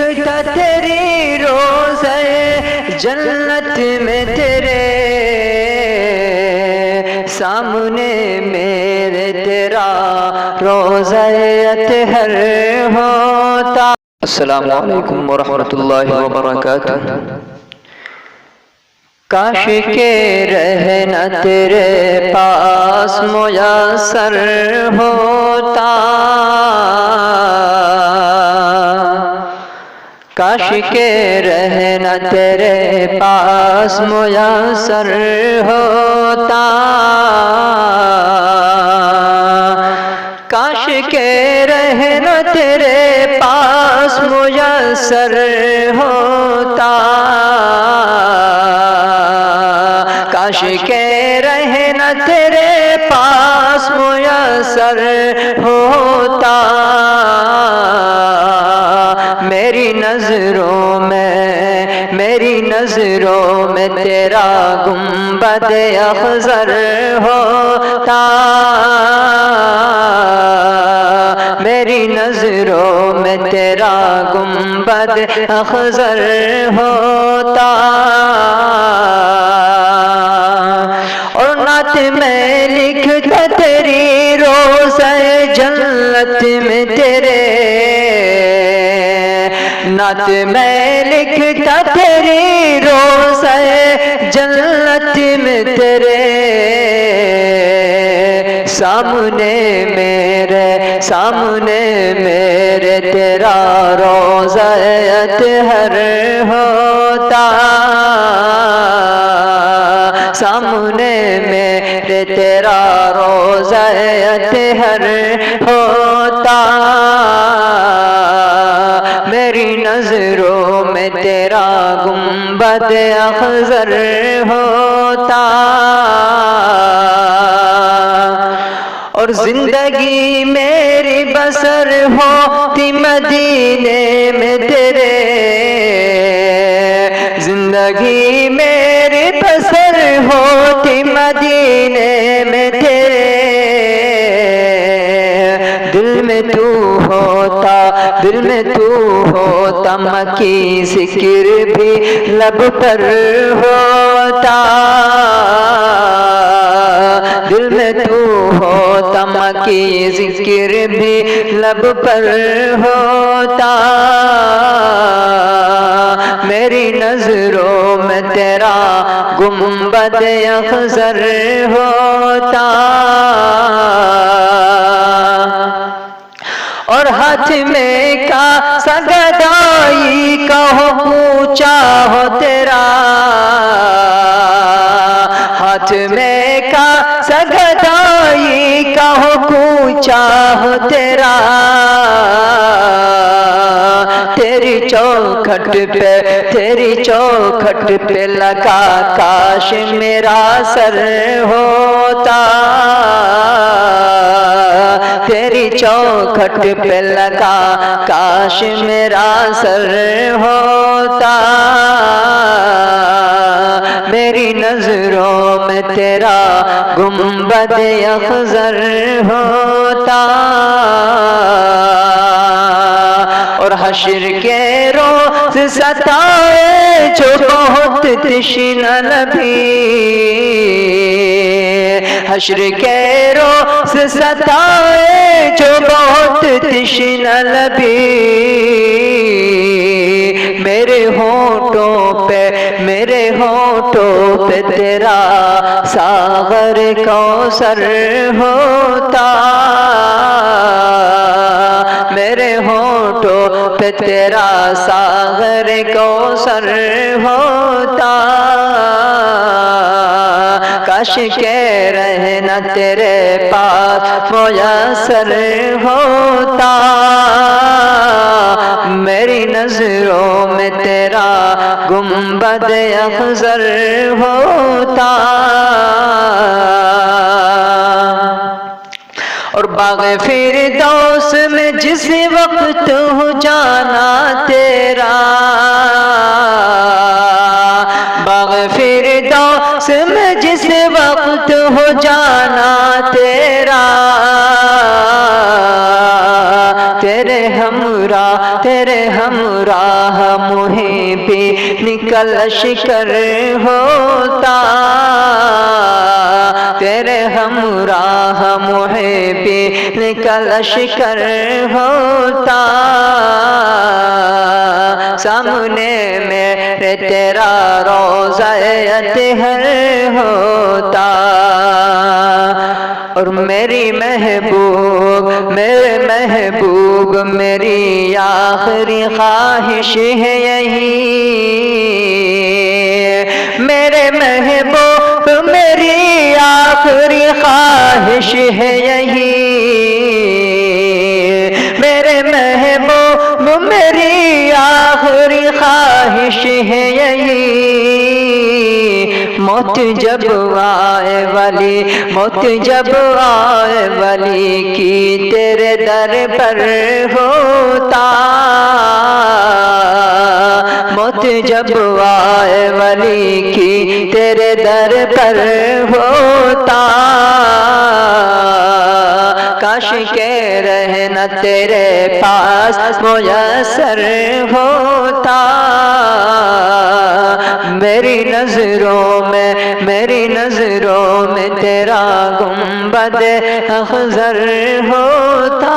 लिखता तेरी रोज़े जन्नत में तेरे सामने मेरे तेरा रोज़े अतहर होता। अस्सलामु अलैकुम वरहमतुल्लाहि वबरकातुहू। काश के रहना तेरे पास मुयस्सर होता, काश के रहना तेरे पास मुयस्सर होता, काश के रहना तेरे पास मुयस्सर होता, काश के रहना तेरे पास मुयस्सर होता। मेरी नज़रों में तेरा गुंबद अख़ज़र होता, मेरी नज़रों में तेरा गुंबद अख़ज़र होता। और नात में लिखता तेरी रोज़े जन्नत में तेरे, नात में लिखता तेरी रोज़े जन्नत में तेरे सामने मेरे तेरा रोज़ा अतहर होता, सामने मेरे तेरा रोज़ा अतहर होता। मेरी नज़रों में तेरा गुंबद अख़ज़र होता। और जिंदगी मेरी बसर होती मदीने में तेरे, जिंदगी मेरी बसर होती मदीने में तेरे दिल में तू होता मकी ज़िक्र भी लब पर होता, दिल में तू होता मकी ज़िक्र भी लब पर होता। मेरी नज़रों में तेरा गुंबद अख़ज़र होता। और हाथ में का सगदाई का हो ऊंचा हो तेरा, हाथ में का सगदाई का हो ऊंचा हो तेरा, तेरी चौखट पे लगा काश मेरा सर होता, तेरी चौखट पे लगा काश मेरा सर होता। मेरी नज़रों में तेरा गुंबद अख़ज़र होता। और हश्र के रोज़ सताए जो बहुत तश्ना नबी, हश्र के रोज़ सताए जो बहुत तश्ना नबी, मेरे होठों पे तेरा सागर कौसर होता, मेरे होठों पे तेरा सागर कौसर होता। काश के रहना तेरे पास मुयस्सर होता, मेरी नज़रों में तेरा गुंबद अख़ज़र होता। और बाग़ फिरदौस में जिस वक्त हो जाना तेरा, बाग़ फिरदौस में जिस वक्त हो जाना तेरा, तेरे हमरा तेरे हमराह मुहिबी निकल शिकर होता, तेरे हमराह मुहिबी निकल शिकर होता, सामने मेरे तेरा रोज़ा अतहर होता। और मेरी महबूब मेरे महबूब मेरी आखिरी ख्वाहिश है यही, मेरे महबूब मेरी आखिरी ख्वाहिश है यही, मेरे महबूब मेरी आखिरी ख्वाहिश है यही। मौत जब आए वाली, मौत जब आए वाली की तेरे दर पर होता, मौत जब आए वाली की तेरे दर पर होता, काश के रहना तेरे पास मुयस्सर होता। मेरी नजरों में, मेरी नजरों में तेरा गुंबद अख़ज़र होता।